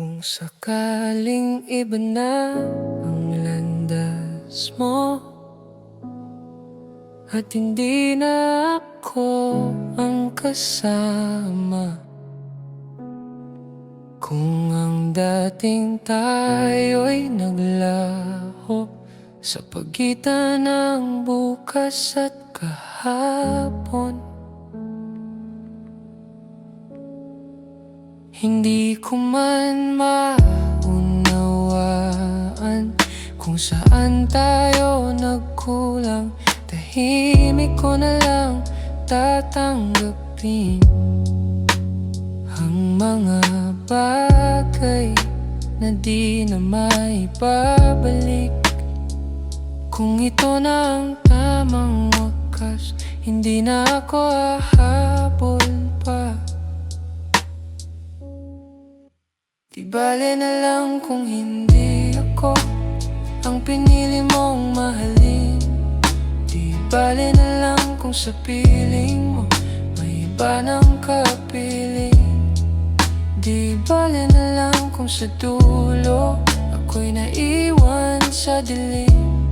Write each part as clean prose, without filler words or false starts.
Kung sakaling iba na ang landas mo at hindi na ako ang kasama, kung ang dating tayo'y naglaho sa pagitan ng bukas at kahapon, hindi ko man maunawaan kung saan tayo nagkulang. Tahimik ko na lang tatanggapin ang mga bagay na di na maibabalik. Kung ito na ang tamang wakas, hindi na ako hahabol pa. Di bale na lang kung hindi ako ang pinili mong mahalin. Di bale na lang kung sa piling mo may iba ng kapiling. Di bale na lang kung sa dulo ako'y naiwan sa dilim.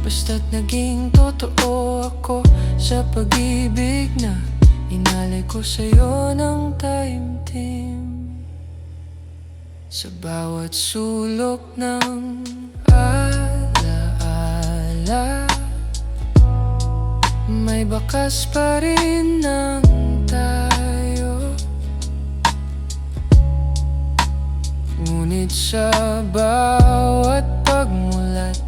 Basta't naging totoo ako sa pag-ibig na inalay ko sa'yo ng taimtim. Sa bawat sulok ng alaala, may bakas pa rin ng tayo. Ngunit sa bawat pagmulat,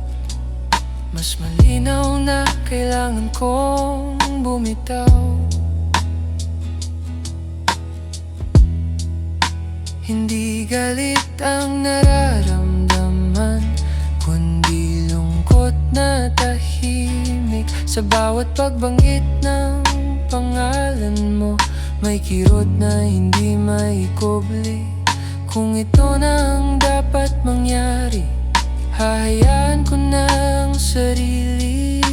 mas malinaw na kailangan kong bumitaw. Hindi galit ang nararamdaman, kundi lungkot na tahimik. Sa bawat pagbanggit ng pangalan mo, may kirot na hindi maikubli. Kung ito na ang dapat mangyari, hahayaan ko na ang sarili.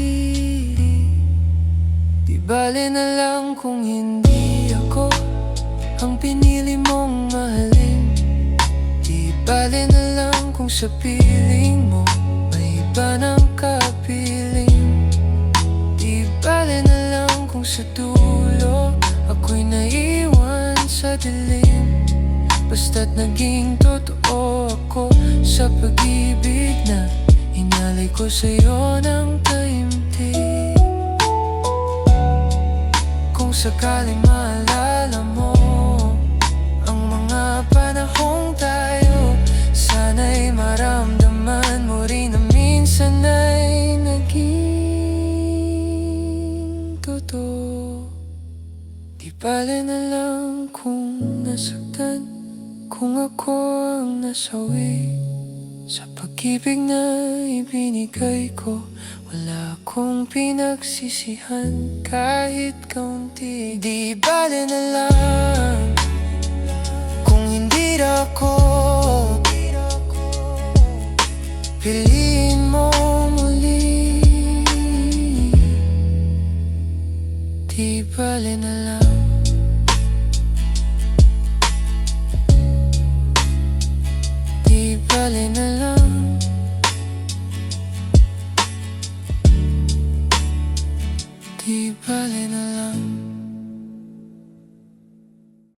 Di bale na lang kung hindi ako ang pinili mong mahalin. Di bale na lang kung sa piling mo may iba ng kapiling. Di bale na lang kung sa dulo ako'y naiwan sa dilim. Basta't naging totoo ako sa pag-ibig na inalay ko sa'yo ng taimtim. Kung sakaling maalala mo ang mga panahong tayo, sana'y maramdaman mo rin na minsan ay naging totoo. Di bale na lang kung nasaktan, kung ako ang nasawi sa pag-ibig na ibinigay ko. Wala akong pinagsisihan kahit kaunti. Di bale na lang